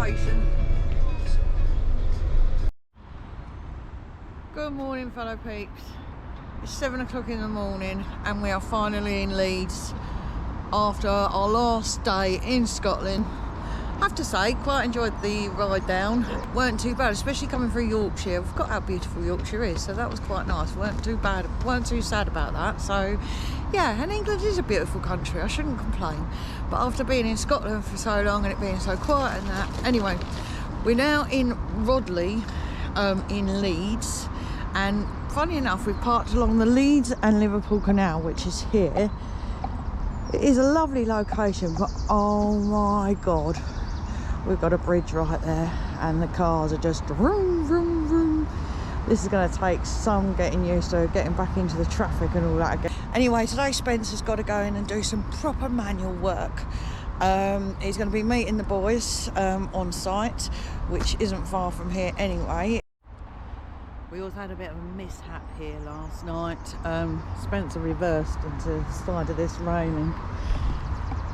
location. Good morning, fellow peeps. It's 7 o'clock in the morning and we are finally in Leeds after our last day in Scotland. I have to say, quite enjoyed the ride down. Weren't too bad, especially coming through Yorkshire. We've got how beautiful Yorkshire is, so that was quite nice. Weren't too sad about that. So yeah, and England is a beautiful country, I shouldn't complain. But after being in Scotland for so long and it being so quiet and that, anyway, we're now in Rodley in Leeds, and funny enough, we've parked along the Leeds and Liverpool Canal, which is here. It is a lovely location, but oh my god, we've got a bridge right there and the cars are just vroom, vroom, vroom. This is going to take some getting used to, getting back into the traffic and all that again. Anyway, today Spencer's got to go in and do some proper manual work. He's going to be meeting the boys on site, which isn't far from here anyway. We also had a bit of a mishap here last night. Spencer reversed into the side of this railing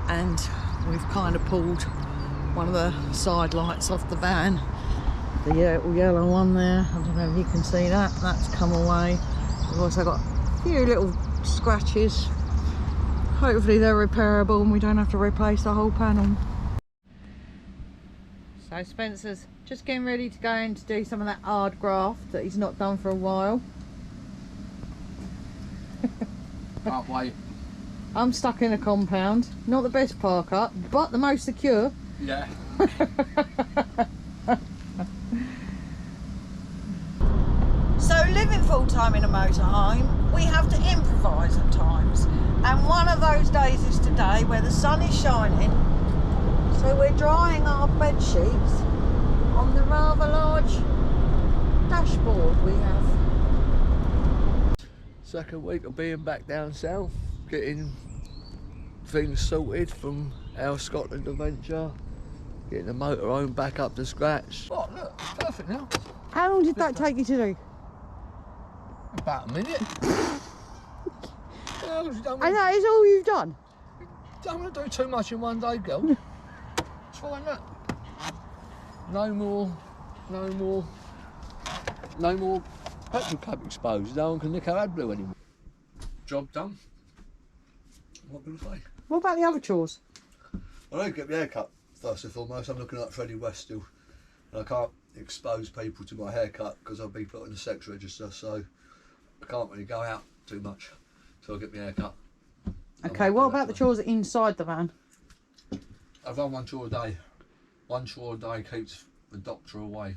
and we've kind of pulled one of the side lights off the van. The yellow one there, I don't know if you can see that, that's come away. We've also got a few little scratches. Hopefully they're repairable and we don't have to replace the whole panel. So Spencer's just getting ready to go in to do some of that hard graft that he's not done for a while. Can't wait. I'm stuck in a compound. Not the best park up, but the most secure. Yeah. So living full time in a motorhome, we have to improvise at times. And one of those days is today where the sun is shining. So we're drying our bed sheets on the rather large dashboard we have. Second week of being back down south, getting things sorted from our Scotland adventure, getting the motorhome back up to scratch. Oh look, it's perfect now. How long did that take you to do? About a minute. Well, And that is all you've done? Don't want to do too much in one day, girl. It's fine, look. No more petrol cap exposed. No one can nick our AdBlue anymore. Job done. What can I say? What about the other chores? I don't get my hair cut first and foremost. I'm looking like Freddie West still, and I can't expose people to my haircut because I'll be put on the sex register, so I can't really go out too much till I get my hair cut. Okay, what about the chores inside the van? I've run one chore a day. One chore a day keeps the doctor away.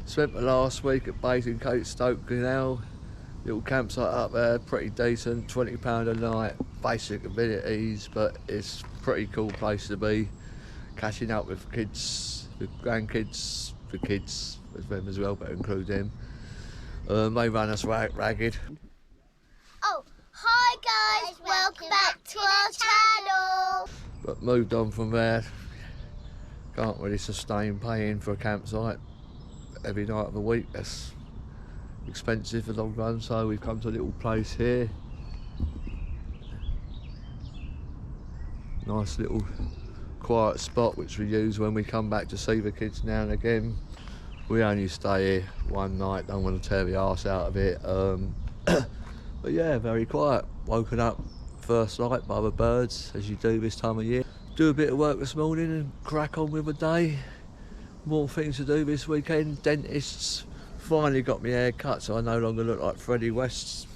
Spent the last week at Basingstoke, Stoke Canal. Little campsite up there, pretty decent, £20 a night, basic amenities, but it's a pretty cool place to be. Catching up with kids, with grandkids, with kids, with them as well, but include them. They run us ragged. Oh, hi guys, welcome back to our channel. But moved on from there. Can't really sustain paying for a campsite every night of the week. That's expensive for the long run, so we've come to a little place here. Nice little quiet spot which we use when we come back to see the kids now and again. We only stay here one night, don't want to tear the arse out of it. But yeah, very quiet. Woken up first light by the birds, as you do this time of year. Do a bit of work this morning and crack on with the day. More things to do this weekend. Dentists finally got my hair cut, so I no longer look like Freddie West.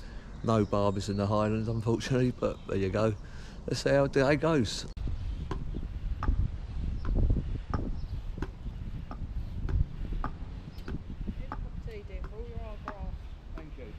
No barbers in the Highlands, unfortunately, but there you go. Let's see how the day goes. Thank you.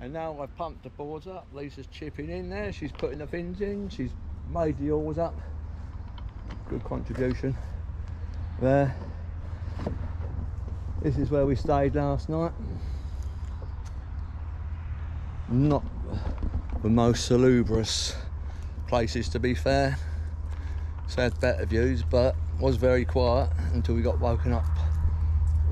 And now I've pumped the boards up. Lisa's chipping in there. She's putting the fins in. She's made the oars up. Good contribution there. This is where we stayed last night. Not the most salubrious places, to be fair. It's had better views, but was very quiet until we got woken up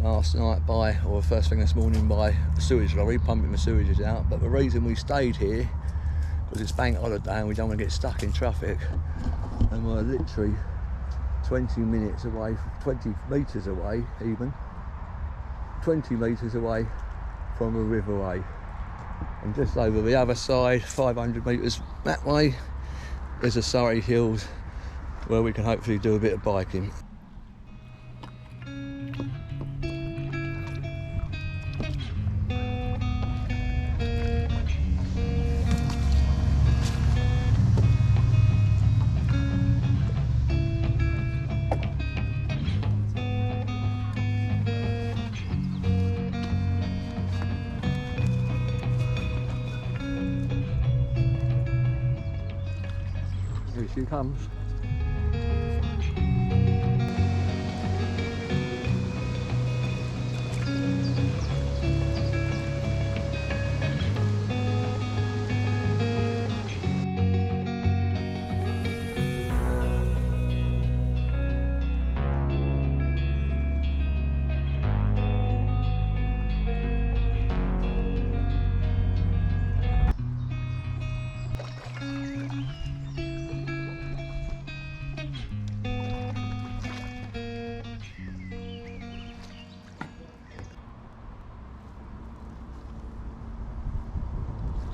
last night by, or first thing this morning, by a sewage lorry pumping the sewages out. But the reason we stayed here, because it's bank holiday and we don't want to get stuck in traffic, and we're literally 20 minutes away, 20 metres away even, 20 metres away from a riverway. And just over the other side, 500 metres that way, there's the Surrey Hills, where we can hopefully do a bit of biking. Here she comes.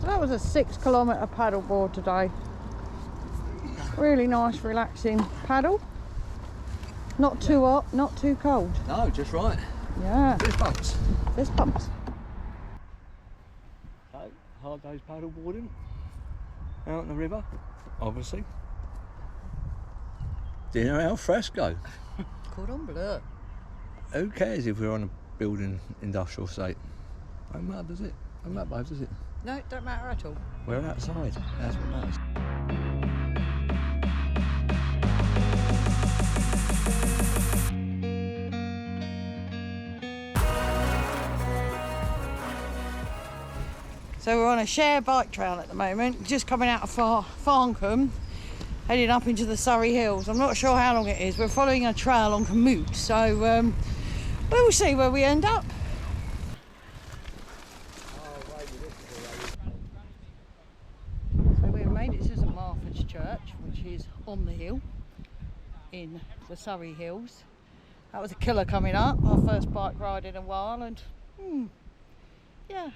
So that was a 6-kilometre paddleboard today. Really nice, relaxing paddle. Not too hot, not too cold. No, just right. Yeah, Fist bumps. fist bumps. So, hard day's paddleboarding. Out in the river, obviously. Dinner al fresco. Cordon bleu. Who cares if we're on a building industrial site? Don't matter, does it? Don't matter, does it? No, it don't matter at all. We're outside. That's what matters. So we're on a shared bike trail at the moment, just coming out of Farncombe, heading up into the Surrey Hills. I'm not sure how long it is. We're following a trail on Commute, so we'll see where we end up. So we've made it to St Martha's Church, which is on the hill in the Surrey Hills. That was a killer coming up, our first bike ride in a while, and yeah.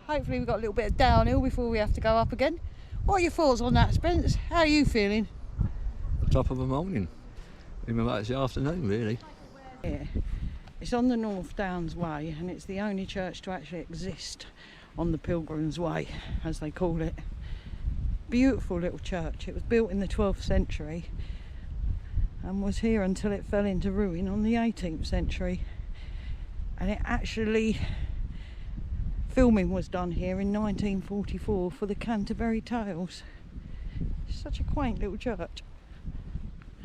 Hopefully we've got a little bit of downhill before we have to go up again. What are your thoughts on that, Spence? How are you feeling? Top of the morning. Even though it's the afternoon, really. Yeah, it's on the North Downs Way, and it's the only church to actually exist on the Pilgrims Way, as they call it. Beautiful little church. It was built in the 12th century and was here until it fell into ruin on the 18th century. And it actually... filming was done here in 1944 for the Canterbury Tales. It's such a quaint little church.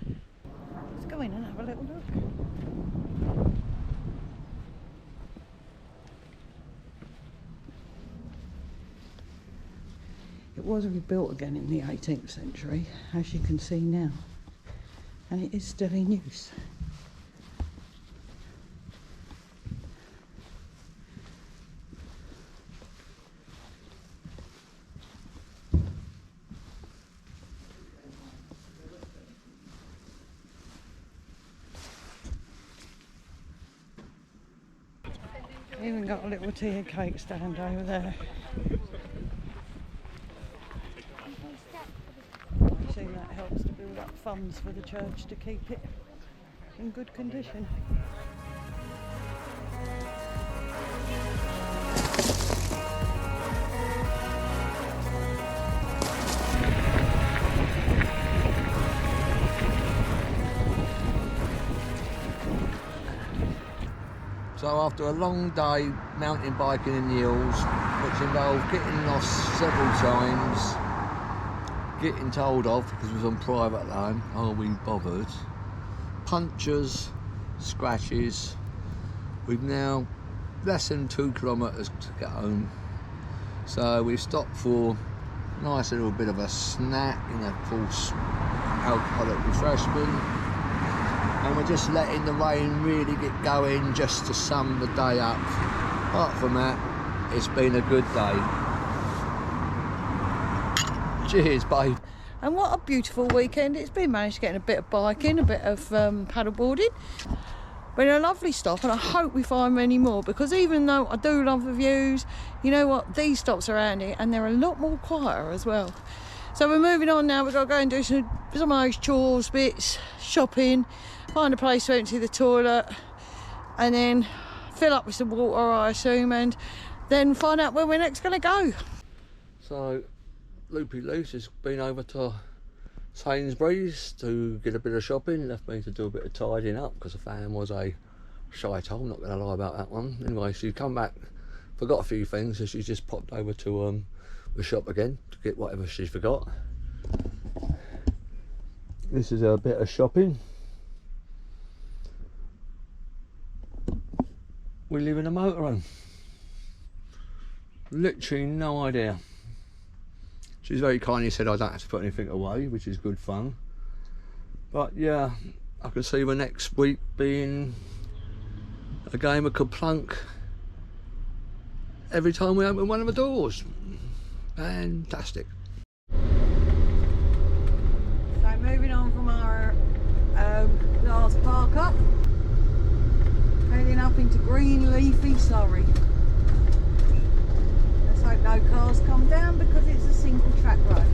Let's go in and have a little look. It was rebuilt again in the 18th century, as you can see now, and it is still in use. Even got a little tea and cake stand over there. I assume that helps to build up funds for the church to keep it in good condition. So after a long day mountain biking in the hills, which involved getting lost several times, getting told off because it was on private land, are we bothered? Punctures, scratches. We've now less than 2 kilometres to get home. So we've stopped for a nice little bit of a snack and of course alcoholic refreshment. and we're just letting the rain really get going just to sum the day up. Apart from that, it's been a good day. Cheers, babe. And what a beautiful weekend it's been. Managed to get in a bit of biking, a bit of paddle boarding. Been a lovely stop, and I hope we find many more, because even though I do love the views, you know what, these stops are handy and they're a lot more quieter as well. So we're moving on now. We've got to go and do some of those chores bits, shopping, find a place to empty the toilet, and then fill up with some water, I assume, and then find out where we're next going to go. So Loopy Loose has been over to Sainsbury's to get a bit of shopping, left me to do a bit of tidying up because the fan was a shite hole, not going to lie about that one. Anyway, she's come back, forgot a few things, so she's just popped over to the shop again to get whatever she forgot. This is a bit of shopping. We live in a motorhome. Literally no idea. She's very kindly said I don't have to put anything away, which is good fun. But yeah, I can see the next week being a game of Kaplunk every time we open one of the doors. Fantastic. So moving on from our last park up, heading up into green leafy Surrey. Let's hope no cars come down because it's a single track road.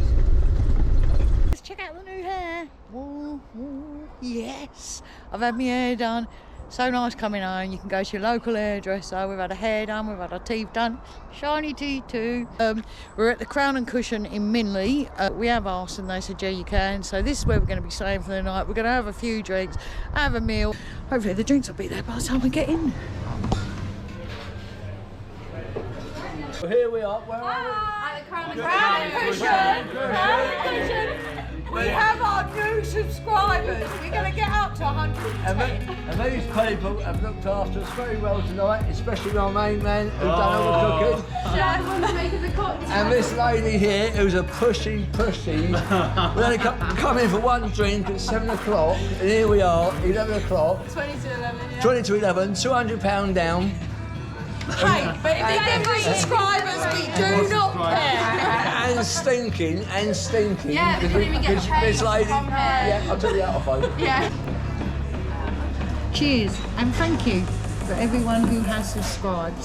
Let's check out the new hair. Ooh, ooh, yes, I've had my hair done. So nice coming home. You can go to your local hairdresser. We've had a hair done, we've had our teeth done, shiny teeth too. We're at the Crown and Cushion in Minley. We have asked and they said yeah you can, so this is where we're going to be staying for the night. We're going to have a few drinks, have a meal. Hopefully the drinks will be there by the time we get in. So here we are. Where are At the Crown and Cushion. We have our new subscribers. We're going to get up to 110. And these people have looked after us very well tonight, especially my main man who's done all the cooking. And this lady here who's a pushy. We only come in for one drink at 7 o'clock, and here we are, 11 o'clock. 20 to 11, yeah. 20 to 11, £200 down. Hey, but if they give us subscribers, we do not care. And stinking. Yeah, we couldn't even get paid This lady, from her. yeah, I'll tell you that off over. Yeah. Cheers and thank you for everyone who has subscribed.